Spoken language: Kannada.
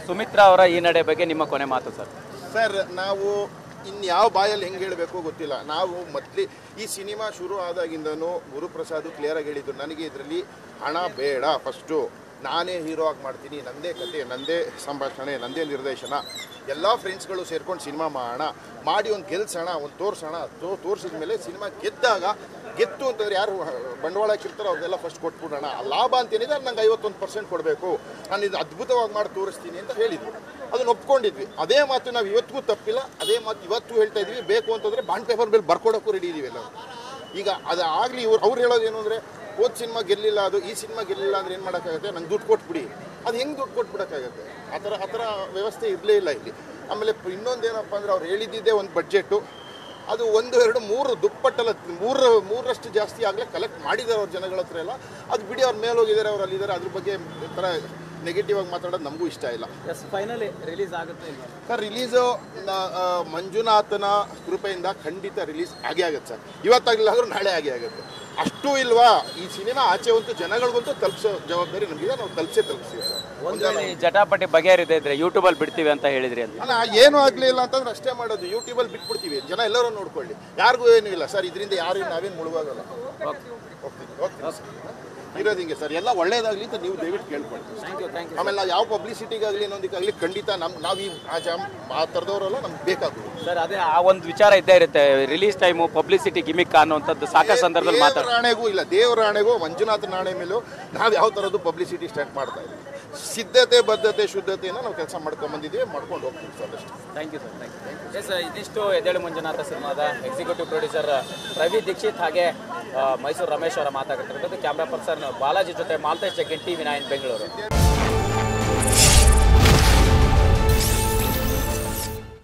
ಸುಮಿತ್ರಾ ಅವರ ಈ ನಡೆ ಬಗ್ಗೆ ನಿಮ್ಮ ಕೊನೆ ಮಾತು ಸರ್. ಸರ್, ನಾವು ಇನ್ಯಾವ ಬಾಯಲ್ಲಿ ಹೆಂಗೆ ಹೇಳಬೇಕು ಗೊತ್ತಿಲ್ಲ. ನಾವು ಮೊದಲೇ ಈ ಸಿನಿಮಾ ಶುರು ಆದಾಗಿಂದನೂ ಗುರುಪ್ರಸಾದ್ ಕ್ಲಿಯರಾಗಿ ಹೇಳಿದ್ದು, ನನಗೆ ಇದರಲ್ಲಿ ಹಣ ಬೇಡ, ಫಸ್ಟು ನಾನೇ ಹೀರೋ ಆಗಿ ಮಾಡ್ತೀನಿ, ನನ್ನದೇ ಕತೆ, ನನ್ನದೇ ಸಂಭಾಷಣೆ, ನನ್ನದೇ ನಿರ್ದೇಶನ, ಎಲ್ಲ ಫ್ರೆಂಡ್ಸ್ಗಳು ಸೇರ್ಕೊಂಡು ಸಿನಿಮಾ ಮಾಡೋಣ, ಮಾಡಿ ಒಂದು ಗೆಲ್ಸೋಣ, ಒಂದು ತೋರಿಸೋಣ, ತೋರಿಸಿದ ಮೇಲೆ ಸಿನಿಮಾ ಗೆತ್ತು ಅಂತಂದ್ರೆ ಯಾರು ಬಂಡವಾಳ ಹಾಕಿರ್ತಾರೋ ಅವ್ರಿಗೆಲ್ಲ ಫಸ್ಟ್ ಕೊಟ್ಬಿಡೋಣ, ಲಾಭ ಅಂತೇನಿದೆ ನಂಗೆ 51% ಕೊಡಬೇಕು, ನಾನು ಇದು ಅದ್ಭುತವಾಗಿ ಮಾಡಿ ತೋರಿಸ್ತೀನಿ ಅಂತ ಹೇಳಿದ್ವಿ. ಅದನ್ನು ಒಪ್ಕೊಂಡಿದ್ವಿ. ಅದೇ ಮಾತು ನಾವು ಇವತ್ತಿಗೂ ತಪ್ಪಿಲ್ಲ, ಅದೇ ಮಾತು ಇವತ್ತು ಹೇಳ್ತಾ ಇದ್ವಿ. ಬೇಕು ಅಂತಂದರೆ ಬಾಂಡ್ ಪೇಪರ್ ಮೇಲೆ ಬರ್ಕೊಡೋಕ್ಕೂ ರೆಡಿ ಇದೀವಿ ಎಲ್ಲ. ಈಗ ಅದು ಆಗಲಿ, ಅವ್ರು ಹೇಳೋದೇನು ಅಂದರೆ, ಹೋದ ಸಿನಿಮಾ ಗೆಲ್ಲಿಲ್ಲ, ಅದು ಈ ಸಿನಿಮಾ ಗೆಲ್ಲಿಲ್ಲ ಅಂದರೆ ಏನು ಮಾಡೋಕ್ಕಾಗುತ್ತೆ, ನಂಗೆ ದುಡ್ಡು ಕೊಟ್ಬಿಡಿ. ಅದು ಹೆಂಗೆ ದುಡ್ಡು ಕೊಟ್ಬಿಡೋಕ್ಕಾಗತ್ತೆ? ಆ ಥರ ವ್ಯವಸ್ಥೆ ಇರಲೇ ಇಲ್ಲ ಇಲ್ಲಿ. ಆಮೇಲೆ ಇನ್ನೊಂದೇನಪ್ಪ ಅಂದರೆ, ಅವ್ರು ಹೇಳಿದ್ದಿದ್ದೇ ಒಂದು ಬಡ್ಜೆಟು, ಅದು 1, 2, 3 ದುಪ್ಪಟ್ಟಲ್ಲ, ಮೂರರಷ್ಟು ಜಾಸ್ತಿ ಆಗಲೇ ಕಲೆಕ್ಟ್ ಮಾಡಿದ್ದಾರೆ ಅವ್ರ ಜನಗಳ ಹತ್ರ ಎಲ್ಲ. ಅದು ಬಿಡಿ, ಅವ್ರ ಮೇಲೆ ಹೋಗಿದ್ದಾರೆ, ಅವ್ರು ಅಲ್ಲಿದ್ದಾರೆ. ಅದ್ರ ಬಗ್ಗೆ ಥರ ನೆಗೆಟಿವ್ ಆಗಿ ಮಾತಾಡೋದು ನಮಗೂ ಇಷ್ಟ ಇಲ್ಲ. ಫೈನಲಿ ರಿಲೀಸ್ ಆಗುತ್ತೆ ಸರ್. ರಿಲೀಸು ಮಂಜುನಾಥನ ಕೃಪೆಯಿಂದ ಖಂಡಿತ ರಿಲೀಸ್ ಆಗೇ ಆಗುತ್ತೆ ಸರ್. ಇವತ್ತಾಗಲಿಲ್ಲ ಆದರೂ ನಾಳೆ ಆಗೇ ಆಗುತ್ತೆ. ಅಷ್ಟೂ ಇಲ್ವಾ, ಈ ಸಿನಿಮಾ ಆಚೆ ಒಂದು ಜನಗಳಿಗಂತೂ ತಲುಪಿಸೋ ಜವಾಬ್ದಾರಿ ನಮಗಿದೆ. ನಾವು ತಲುಪಿಸ್ತೀವಿ ಸರ್. ಒಂದು ಜಟಾಪಟಿ ಬಗೆಹರಿದೆ ಇದ್ರೆ ಯೂಟ್ಯೂಬಲ್ಲಿ ಬಿಡ್ತೀವಿ ಅಂತ ಹೇಳಿದ್ರಿ ಅಂತ. ಅಲ್ಲ, ಏನೂ ಆಗಲಿಲ್ಲ ಅಂತಂದ್ರೆ ಅಷ್ಟೇ ಮಾಡೋದು, ಯೂಟ್ಯೂಬಲ್ಲಿ ಬಿಟ್ಬಿಡ್ತೀವಿ, ಜನ ಎಲ್ಲರೂ ನೋಡ್ಕೊಳ್ಳಿ, ಯಾರಿಗೂ ಏನೂ ಇಲ್ಲ ಸರ್. ಇದರಿಂದ ನಾವೇನು ಮುಳುವಾಗಲ್ಲ. ಹೋಗ್ತೀವಿ ಇರೋದು ಹಿಂಗೆ ಸರ್. ಎಲ್ಲ ಒಳ್ಳೇದಾಗಲಿ ಅಂತ ನೀವು ದಯವಿಟ್ಟು ಕೇಳ್ಕೊಳ್ಳಿ. ಆಮೇಲೆ ನಾವು ಯಾವ ಪಬ್ಲಿಸಿಟಿಗಾಗಲಿ ಇನ್ನೊಂದಕ್ಕಾಗಲಿ ಖಂಡಿತ ನಾವು ಆ ಥರದವರೆಲ್ಲ ನಮ್ಗೆ ಬೇಕಾಗೋದು ಸರ್. ಅದೇ ಆ ಒಂದು ವಿಚಾರ ಇದ್ದೇ ಇರುತ್ತೆ, ರಿಲೀಸ್ ಟೈಮು ಪಬ್ಲಿಸಿಟಿ ಗಿಮಿಕ್ ಅನ್ನುವಂಥದ್ದು ಸಾಕಷ್ಟು ಸಂದರ್ಭದಲ್ಲಿ ಮಾತಾಡೋದು. ಆಣೆಗೂ ಇಲ್ಲ, ದೇವರ ಆಣೆಗೂ ಮಂಜುನಾಥನ ಆಣೆ ಮೇಲೂ ನಾವು ಯಾವ ಥರದ್ದು ಪಬ್ಲಿಸಿಟಿ ಸ್ಟಾರ್ಟ್ ಮಾಡ್ತಾ ಇದ್ದೀವಿ. ಸಿದ್ಧತೆ, ಬದ್ಧತೆ, ಶುದ್ಧತೆಯನ್ನು ನಾವು ಕೆಲಸ ಮಾಡ್ಕೊಂಡ್ಬಂದಿದ್ದೀವಿ, ಮಾಡ್ಕೊಂಡು ಹೋಗ್ತೀವಿ ಸರ್. ಅಷ್ಟೇ. Thank you sir. ಎಸ್, ಇದಿಷ್ಟು ಎದ್ದೇಳು ಮಂಜುನಾಥ ಸಿನಿಮಾದ ಎಕ್ಸಿಕ್ಯೂಟಿವ್ ಪ್ರೊಡ್ಯೂಸರ್ ರವಿ ದೀಕ್ಷಿತ್ ಹಾಗೆ ಮೈಸೂರು ರಮೇಶ್ ಅವರ ಮಾತಾಡ್ತಿರೋದು. ಕ್ಯಾಮ್ರಾ ಪರ್ಸನ್ ಬಾಲಾಜಿ ಜೊತೆ ಮಾಲ್ತೇಶ್ ಜಗ್ಗಿನ್, TV9 ಬೆಂಗಳೂರು.